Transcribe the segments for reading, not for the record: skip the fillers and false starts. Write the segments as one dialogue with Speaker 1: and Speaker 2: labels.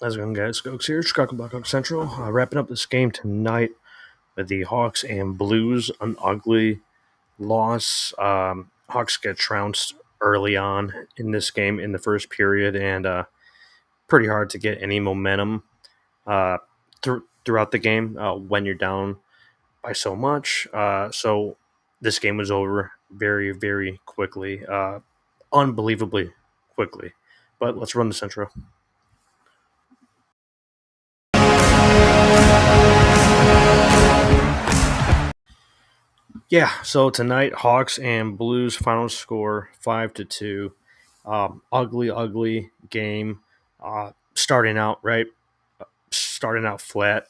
Speaker 1: How's it going, guys? Skoks here, Chicago Blackhawks Central. Wrapping up this game tonight with the Hawks and Blues. An ugly loss. Hawks get trounced early on in this game in the first period, and pretty hard to get any momentum uh, throughout the game when you're down by so much. So this game was over very, very quickly, unbelievably quickly. But let's run the Central. Yeah, so tonight Hawks and Blues final score 5-2. Ugly, ugly game. Starting out right, starting out flat.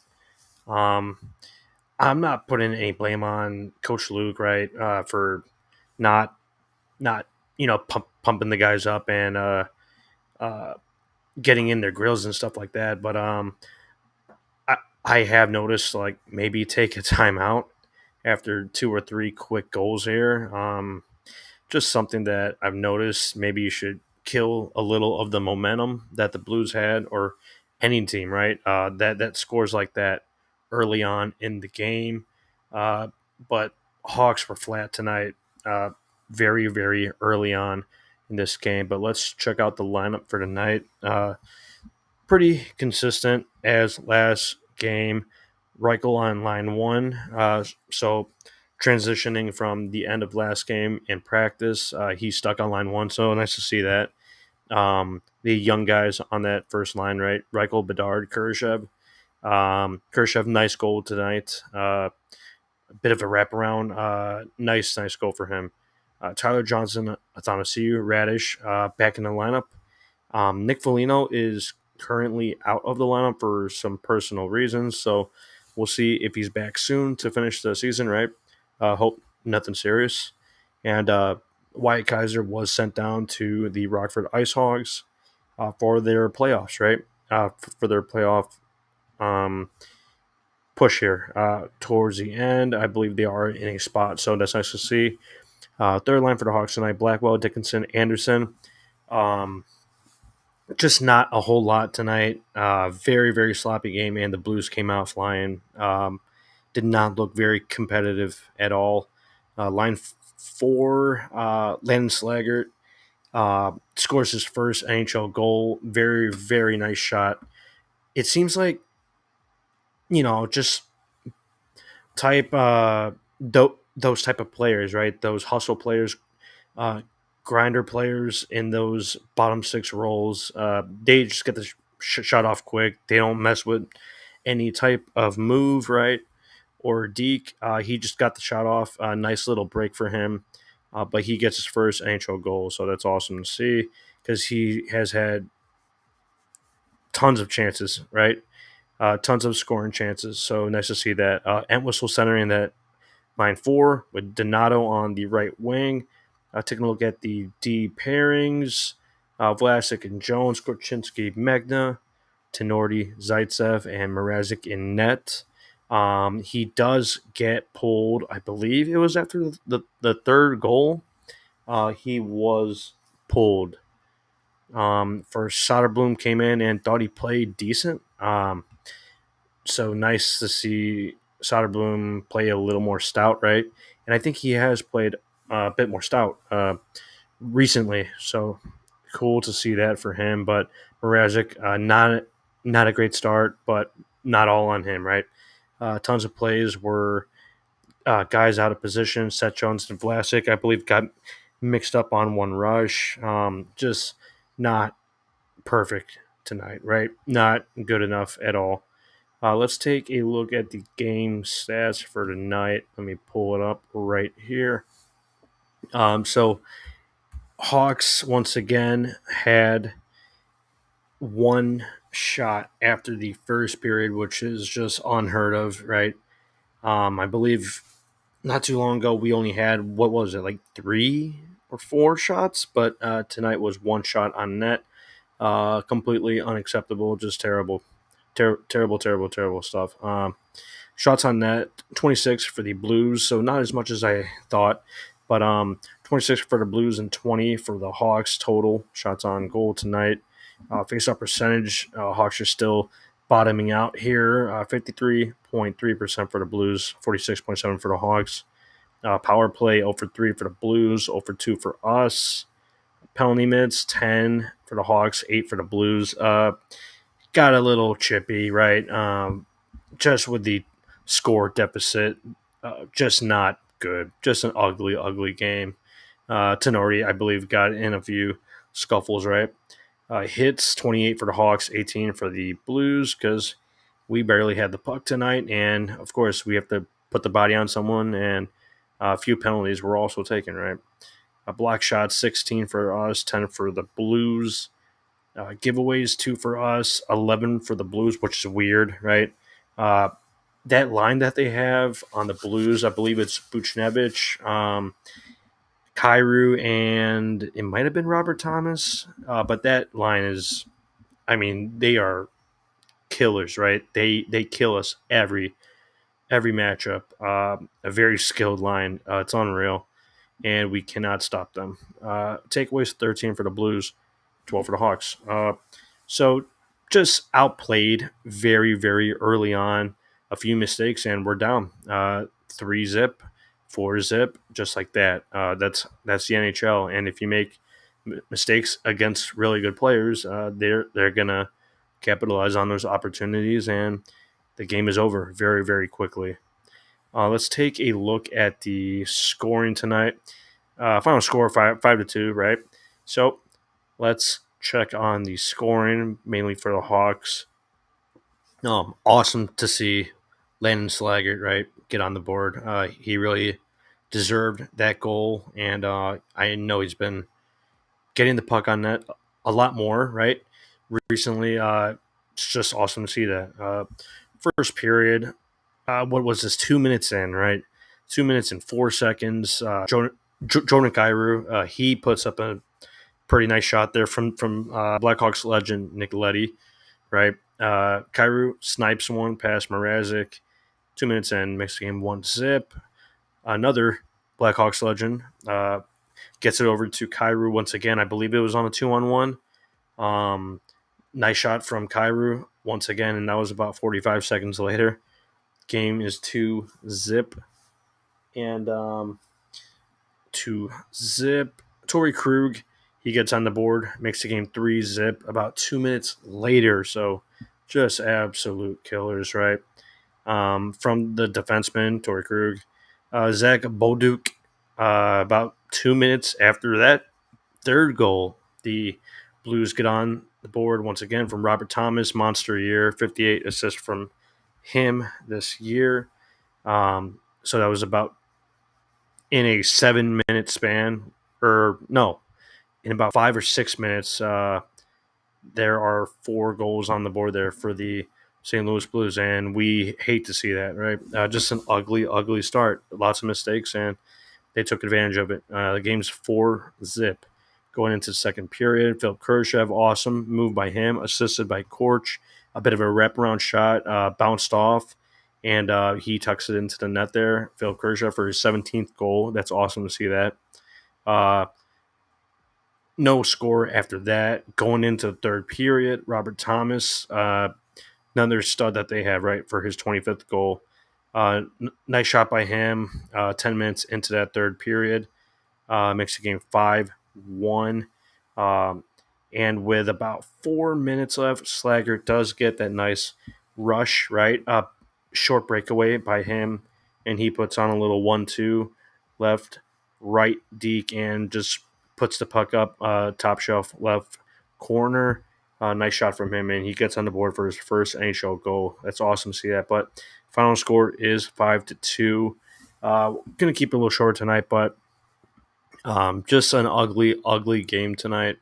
Speaker 1: Um, I'm not putting any blame on Coach Luke, right, for not not pumping the guys up and uh, getting in their grills and stuff like that. But I, I have noticed like maybe take a timeout after two or three quick goals here. Just something that I've noticed. Maybe you should kill a little of the momentum that the Blues had, or any team, right? That scores like that early on in the game. Uh, but Hawks were flat tonight, very very early on in this game. But let's check out the lineup for tonight. Pretty consistent as last game. Reichel on line one. So transitioning from the end of last game in practice, he stuck on line one. So nice to see that. The young guys on that first line, right? Reichel, Bedard, Kurashev. Kurashev, nice goal tonight. A bit of a wraparound. Nice goal for him. Tyler Johnson, Athanasiu, Radish back in the lineup. Nick Foligno is currently out of the lineup for some personal reasons, so we'll see if he's back soon to finish the season, right? Hope nothing serious. And Wyatt Kaiser was sent down to the Rockford Ice Hogs for their playoffs, right? For their playoff um, push here towards the end. I believe they are in a spot, so that's nice to see. Third line for the Hawks tonight: Blackwell, Dickinson, Anderson. Um, just not a whole lot tonight. Very, very sloppy game, and the Blues came out flying. Did not look very competitive at all. Line four, Landon Slaggert scores his first NHL goal. Very, very nice shot. It seems like, just type those type of players, right? Those hustle players, uh, grinder players in those bottom six roles. They just get the shot off quick. They don't mess with any type of move, right? Or Deke, he just got the shot off. Nice little break for him, but he gets his first NHL goal, so that's awesome to see because he has had tons of chances, right? Tons of scoring chances. So nice to see that. Entwistle centering that line four with Donato on the right wing. Taking a look at the D pairings: Vlasic and Jones, Korchinski, Megna, Tenorti, Zaitsev, and Mrazek in net. He does get pulled. I believe it was after the third goal. He was pulled. For Soderblom came in and thought he played decent. So nice to see Soderblom play a little more stout, right? And I think he has played a bit more stout recently. So cool to see that for him. But Mrazek, not a great start, but not all on him, right? Tons of plays were guys out of position. Seth Jones and Vlasic, I believe, got mixed up on one rush. Just not perfect tonight, right? Not good enough at all. Let's take a look at the game stats for tonight. Let me pull it up right here. So Hawks once again had one shot after the first period, which is just unheard of, right? I believe not too long ago we only had, what was it, like three or four shots, but tonight was one shot on net. Completely unacceptable, just terrible. Terrible stuff. Shots on net, 26 for the Blues, so not as much as I thought, but 26 for the Blues and 20 for the Hawks total shots on goal tonight. Face-off percentage, Hawks are still bottoming out here. 53.3% for the Blues, 46.7% for the Hawks. Power play 0 for 3 for the Blues, 0 for 2 for us. Penalty minutes 10 for the Hawks, 8 for the Blues. Got a little chippy, right? Just with the score deficit, just not good. Just an ugly, ugly game. Tenori, I believe, got in a few scuffles, right? Hits 28 for the Hawks, 18 for the Blues, because we barely had the puck tonight. And of course, we have to put the body on someone, and a few penalties were also taken, right? A block shot, 16 for us, 10 for the Blues. Giveaways, 2 for us, 11 for the Blues, which is weird, right? That line that they have on the Blues, I believe it's Buchnevich, Kyrou, and it might have been Robert Thomas. But that line is, I mean, they are killers, right? They kill us every matchup. A very skilled line. It's unreal, and we cannot stop them. Takeaways 13 for the Blues, 12 for the Hawks. So just outplayed very, very early on. A few mistakes, and we're down 3-zip, 4-zip, just like that. That's the NHL, and if you make mistakes against really good players, they're gonna capitalize on those opportunities, and the game is over very, very quickly. Let's take a look at the scoring tonight. Final score 5-2, right? So let's check on the scoring, mainly for the Hawks. Awesome to see Landon Slaggert, right, get on the board. He really deserved that goal, and I know he's been getting the puck on net a lot more, right, recently. It's just awesome to see that. First period, what was this, 2 minutes in, right? 2 minutes and 4 seconds. Jonah Kyrou, he puts up a pretty nice shot there from Blackhawks legend Nick Leddy, right? Kyrou snipes one past Mrazek. 2 minutes in, makes the game 1-zip. Another Blackhawks legend gets it over to Kyrou once again. I believe it was on a 2-on-1. Nice shot from Kyrou once again, and that was about 45 seconds later. Game is 2-zip. And 2-zip. Torrey Krug, he gets on the board, makes the game 3-zip about 2 minutes later. So just absolute killers, right? From the defenseman, Torrey Krug. Zach Boduk, about 2 minutes after that third goal, the Blues get on the board once again from Robert Thomas, monster year, 58 assists from him this year. So that was about in a 7-minute span, or no, in about 5 or 6 minutes, there are 4 goals on the board there for the St. Louis Blues, and we hate to see that, right? Just an ugly, ugly start. Lots of mistakes, and they took advantage of it. The game's 4-zip. Going into the second period, Phil Kurashev, awesome move by him, assisted by Korch. A bit of a wraparound shot, bounced off, and he tucks it into the net there. Phil Kurashev for his 17th goal. That's awesome to see that. No score after that. Going into the third period, Robert Thomas, another stud that they have, right, for his 25th goal. Nice shot by him 10 minutes into that third period. Makes the game 5-1. And with about 4 minutes left, Slaggert does get that nice rush, right? Short breakaway by him, and he puts on a little 1-2 left, right deke, and just puts the puck up top shelf left corner. Nice shot from him, and he gets on the board for his first NHL goal. That's awesome to see that. But final score is 5-2. Going to keep it a little short tonight, but just an ugly, ugly game tonight.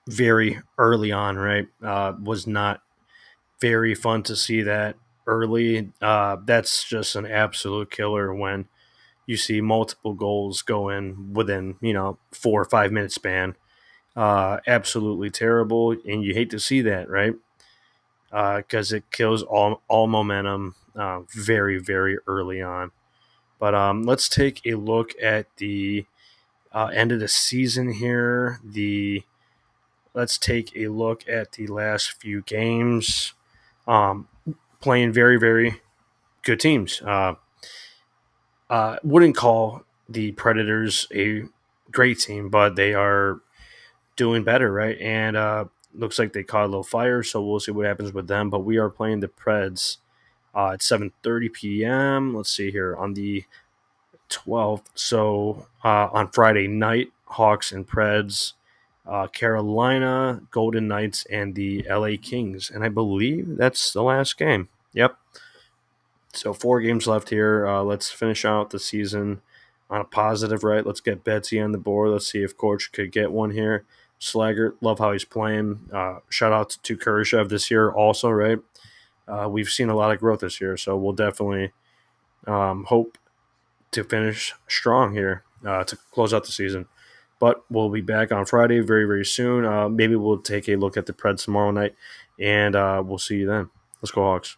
Speaker 1: Very early on, right? Was not very fun to see that early. That's just an absolute killer when you see multiple goals go in within, 4 or 5 minute span. Absolutely terrible, and you hate to see that, right? Because it kills all momentum very, very early on. But let's take a look at the end of the season here. The let's take a look at the last few games. Um, Playing very, very good teams. Wouldn't call the Predators a great team, but they are doing better, right? And looks like they caught a little fire, so we'll see what happens with them. But we are playing the Preds at 7:30 p.m. Let's see here on the 12th. So on Friday night, Hawks and Preds, Carolina, Golden Knights, and the LA Kings. And I believe that's the last game. Yep. So 4 games left here. Let's finish out the season on a positive, right? Let's get Betsy on the board. Let's see if Coach could get one here. Slaggert, love how he's playing. Shout out to Kurashev this year also, right? We've seen a lot of growth this year, so we'll definitely hope to finish strong here to close out the season. But we'll be back on Friday very, very soon. Maybe we'll take a look at the Preds tomorrow night, and we'll see you then. Let's go Hawks.